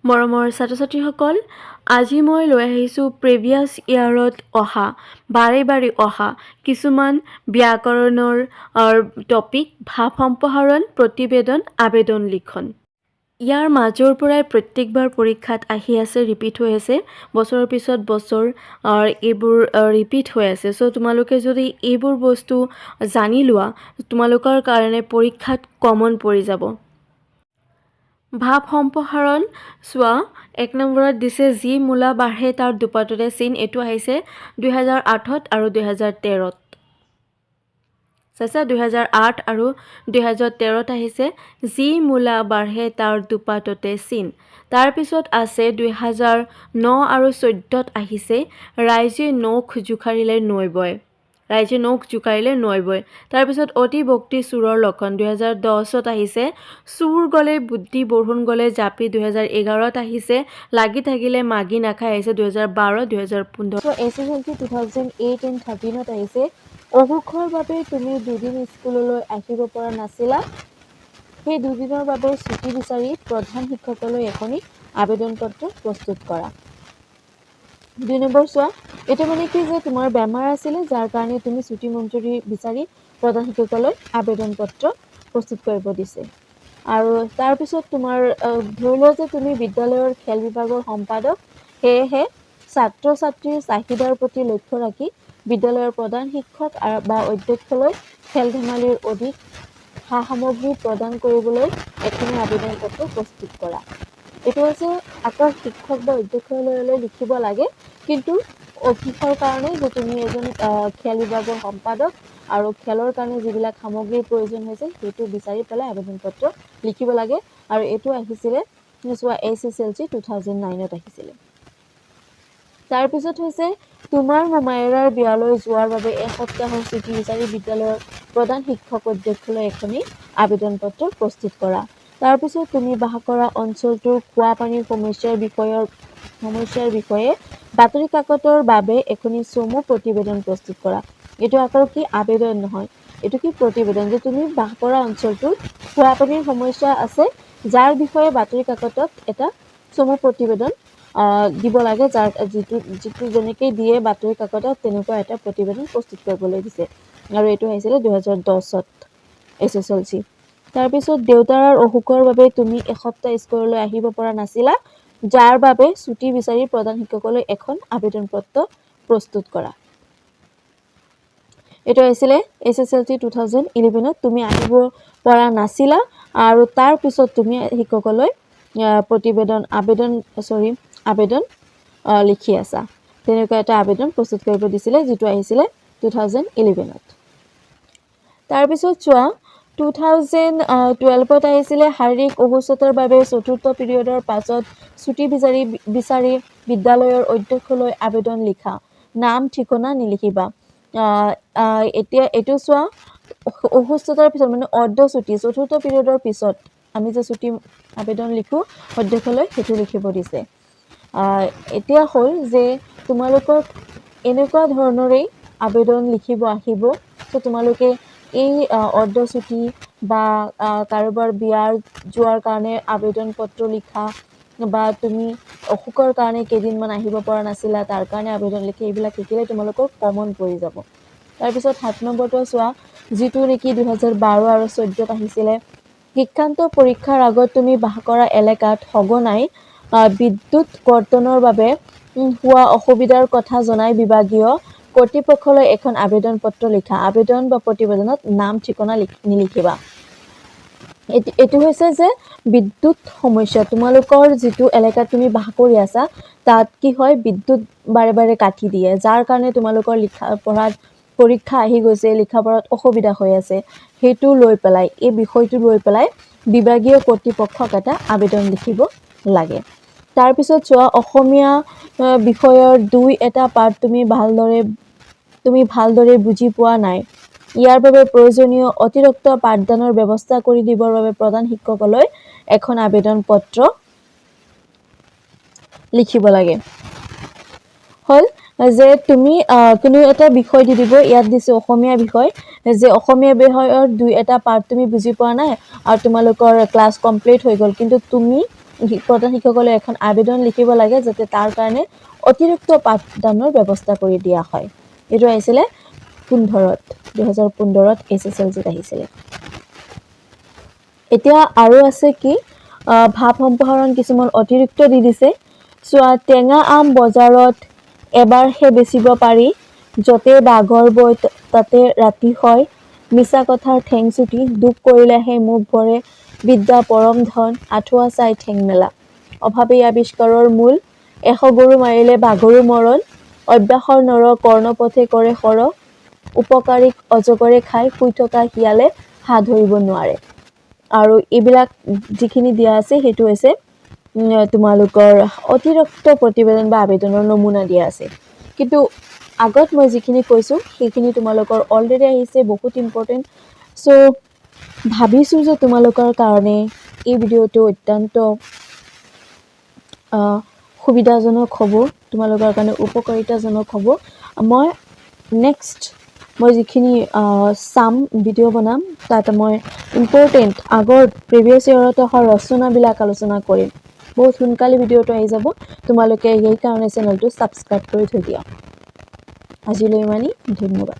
মৰমৰ ছাত্ৰ-ছাত্ৰীসকল, আজি মই লৈ আহিছোঁ প্ৰিভিয়াছ ইয়াৰত অহা, বাৰে অহা কিছুমান ব্যাকৰণৰ টপিক, ভাৱ সম্প্ৰসাৰণ, প্ৰতিবেদন, আবেদন লিখন। ইয়াৰ মাজৰ পৰাই প্ৰত্যেকবাৰ পৰীক্ষাত আহি আছে, ৰিপিট হৈ আছে, বছৰৰ পিছত বছৰ এইবোৰ ৰিপিট হৈ আছে। চ' তোমালোকে যদি এইবোৰ বস্তু জানি লোৱা, তোমালোকৰ কাৰণে পৰীক্ষাত কমন পৰি যাব। ভাৱ সম্প্ৰসাৰণ চোৱা, 1 নম্বৰত দিছে যি মূলা বাঢ়ে তাৰ দুপাততে চিন। এইটো আহিছে 2008 আৰু 2013ত। চাইছা, 2008 আৰু 2013ত আহিছে যি মূলা বাঢ়ে তাৰ দুপাততে চিন। তাৰপিছত আছে 2009 আৰু 2014ত আহিছে ৰাইজে নখ জোকাৰিলে নৈ বয়। ৰাইজে নখ জোকাৰিলে নৈ বয়। তাৰপিছত অতি ভক্তি চোৰৰ লক্ষণ 2010ত আহিছে চোৰ গ'লে বুদ্ধি বৰষুণ গ'লে জাপি। 2011ত আহিছে লাগি থাকিলে মাগি নাখায়, আহিছে 2012, 2015। SSLC 2008 and 2013ত আহিছে অসুখৰ বাবে তুমি দুদিন স্কুললৈ আহিব পৰা নাছিলা, সেই দুদিনৰ বাবে ছুটি বিচাৰি প্ৰধান শিক্ষকলৈ এখনি আবেদন পত্ৰ প্ৰস্তুত কৰা। 2 নম্বৰ চোৱা, এইটো মানে কি যে তোমাৰ বেমাৰ আছিলে যাৰ কাৰণে তুমি ছুটি মঞ্জুৰি বিচাৰি প্ৰধান শিক্ষকলৈ আবেদন পত্ৰ প্ৰস্তুত কৰিব দিছে। আৰু তাৰপিছত তোমাৰ ধৰি লোৱা যে তুমি বিদ্যালয়ৰ খেল বিভাগৰ সম্পাদক, সেয়েহে ছাত্ৰ ছাত্ৰীৰ চাহিদাৰ প্ৰতি লক্ষ্য ৰাখি বিদ্যালয়ৰ প্ৰধান শিক্ষক বা অধ্যক্ষলৈ খেল ধেমালিৰ অধিক সা সামগ্ৰী প্ৰদান কৰিবলৈ এখনি আবেদন পত্ৰ প্ৰস্তুত কৰা। এইটো হৈছে আকৌ শিক্ষক বা অধ্যক্ষলৈ লিখিব লাগে, কিন্তু কিহৰ কাৰণে যে তুমি এজন খেল বিভাগৰ সম্পাদক আৰু খেলৰ কাৰণে যিবিলাক সামগ্ৰীৰ প্ৰয়োজন হৈছে সেইটো বিচাৰি পেলাই আবেদন পত্ৰ লিখিব লাগে। আৰু এইটো আহিছিলে চোৱা SSLC 2009ত আহিছিলে। তাৰপিছত হৈছে তোমাৰ মোমায়েৰাৰ বিয়ালৈ যোৱাৰ বাবে এসপ্তাহৰ ছুটি বিচাৰি বিদ্যালয়ৰ প্ৰধান শিক্ষক অধ্যক্ষলৈ এখনি আবেদন পত্ৰ প্ৰস্তুত কৰা। তাৰপিছত তুমি বাস কৰা অঞ্চলটোৰ খোৱা পানীৰ সমস্যাৰ বিষয়ে বাতৰি কাকতৰ বাবে এখনি চমু প্ৰতিবেদন প্ৰস্তুত কৰা। এইটো আকৌ কি আবেদন নহয়, এইটো কি প্ৰতিবেদন, যে তুমি বাস কৰা অঞ্চলটোত খোৱা পানীৰ সমস্যা আছে যাৰ বিষয়ে বাতৰি কাকতত এটা চমু প্ৰতিবেদন দিব লাগে, যিটো যেনেকৈ দিয়ে বাতৰি কাকতত তেনেকুৱা এটা প্ৰতিবেদন প্ৰস্তুত কৰিবলৈ দিছে। আৰু এইটো আহিছিলে 2010ত SSLC। তাৰপিছত দেউতাৰ অসুখৰ বাবে তুমি এসপ্তাহ স্কুললৈ আহিব পৰা নাছিলা, যাৰ বাবে ছুটি বিচাৰি প্ৰধান শিক্ষকলৈ এখন আবেদন পত্ৰ প্ৰস্তুত কৰা। এইটো আহিছিলে SSLC 2011ত তুমি আহিব পৰা নাছিলা আৰু তাৰ পিছত তুমি শিক্ষকলৈ আবেদন লিখি আছা, তেনেকুৱা এটা আবেদন প্ৰস্তুত কৰিব দিছিলে, যিটো আহিছিলে 2011ত। তাৰপিছত চোৱা 2012ত আহিছিলে শাৰীৰিক অসুস্থতাৰ বাবে 4ৰ্থ পিৰিয়ডৰ পাছত ছুটি বিচাৰি বিদ্যালয়ৰ অধ্যক্ষলৈ আবেদন লিখা, নাম ঠিকনা নিলিখিবা। এতিয়া এইটো চোৱা অসুস্থতাৰ পিছত মানে অৰ্ধ ছুটি 4ৰ্থ পিৰিয়ডৰ পিছত আমি যে ছুটি আবেদন লিখোঁ অধ্যক্ষলৈ, সেইটো লিখিব দিছে। এতিয়া হ'ল যে তোমালোকক এনেকুৱা ধৰণৰেই আবেদন লিখিব আহিব। ত' তোমালোকে এই অৰ্ধ ছুটি বা কাৰোবাৰ বিয়াৰ যোৱাৰ কাৰণে আবেদন পত্ৰ লিখা, বা তুমি অসুখৰ কাৰণে কেইদিনমান আহিব পৰা নাছিলা তাৰ কাৰণে আবেদন লিখি, এইবিলাক লিখিলে তোমালোকৰ কমন পৰি যাব। তাৰপিছত 7 নম্বৰটো চোৱা, যিটো নেকি 2012 আৰু 2014ত আহিছিলে শিক্ষান্ত পৰীক্ষাৰ আগত তুমি বাস কৰা এলেকাত সঘনাই বিদ্যুৎ কৰ্তনৰ বাবে হোৱা অসুবিধাৰ কথা জনাই বিভাগীয় কৰ্তৃপক্ষলৈ এখন আবেদন পত্ৰ লিখা। আবেদন বা প্ৰতিবেদনত নাম ঠিকনা নিলিখিবা। এইটো হৈছে যে বিদ্যুৎ সমস্যা, তোমালোকৰ যিটো এলেকাত তুমি বাস কৰি আছা তাত কি হয়, বিদ্যুৎ বাৰে কাটি দিয়ে, যাৰ কাৰণে তোমালোকৰ পঢ়াত পৰীক্ষা আহি গৈছে, লিখা পঢ়াত অসুবিধা হৈ আছে, সেইটো লৈ পেলাই এই বিষয়টো লৈ পেলাই বিভাগীয় কৰ্তৃপক্ষক এটা আবেদন লিখিব লাগে। তাৰপিছত চোৱা, অসমীয়া বিষয়ৰ 2-এটা পাঠ তুমি ভালদৰে বুজি পোৱা নাই, ইয়াৰ বাবে প্ৰয়োজনীয় অতিৰিক্ত পাঠদানৰ ব্যৱস্থা কৰি দিবৰ বাবে প্ৰধান শিক্ষকলৈ এখন আবেদন পত্ৰ লিখিব লাগে। হ'ল যে তুমি কোনো এটা বিষয় দি দিব, ইয়াত দিছে অসমীয়া বিষয়, যে অসমীয়া বিষয়ৰ 2-এটা পাঠ তুমি বুজি পোৱা নাই আৰু তোমালোকৰ ক্লাছ কমপ্লিট হৈ গ'ল, কিন্তু তুমি প্ৰধান শিক্ষকসকলে এখন আবেদন লিখিব লাগে যাতে তাৰ কাৰণে অতিৰিক্ত পাঠদানৰ ব্যৱস্থা কৰি দিয়া হয়। এইটো আহিছিলে 2015 SSLCত আহিছিলে। এতিয়া আৰু আছে কি ভাৱ সম্প্ৰসাৰণ কিছুমান অতিৰিক্ত দি দিছে। চোৱা, টেঙা আম বজাৰত এবাৰহে বেচিব পাৰি, য'তে বাঘৰ বৈ তাতে ৰাতি হয়, মিছা কথাৰ ঠেং চুটি, দুখ কৰিলেহে মুখ ভৰে, বিদ্যা পৰম ধন, আঁঠুৱা চাই ঠেং মেলা, অভাৱেই আৱিষ্কাৰৰ মূল, 100 গৰু মাৰিলে বাঘৰো মৰণ, অভ্যাসৰ নৰ কৰ্ণপথে কৰে সৰহ, উপকাৰীক অজগৰে খাই, শুই থকা শিয়ালে হাত ধৰিব নোৱাৰে। আৰু এইবিলাক যিখিনি দিয়া আছে সেইটো হৈছে তোমালোকৰ অতিৰিক্ত প্ৰতিবেদন বা আবেদনৰ নমুনা দিয়া আছে। কিন্তু আগত মই যিখিনি কৈছোঁ সেইখিনি তোমালোকৰ অলৰেডি আহিছে, বহুত ইম্পৰ্টেণ্ট। চ' ভাবিছোঁ যে তোমালোকৰ কাৰণে এই ভিডিঅ'টো অত্যন্ত সুবিধাজনক হ'ব, তোমালোকৰ কাৰণে উপকাৰিতাজনক হ'ব। মই নেক্সট যিখিনি চাম ভিডিঅ' বনাম তাত মই ইম্পৰ্টেণ্ট আগৰ প্ৰিভিয়াছ ইয়েৰত অহা ৰচনাবিলাক আলোচনা কৰিম। বহুত সোনকালে ভিডিঅ'টো আহি যাব, তোমালোকে সেইকাৰণে চেনেলটো ছাবস্ক্ৰাইব কৰি থৈ দিয়া। আজিলৈ ইমানেই, ধন্যবাদ।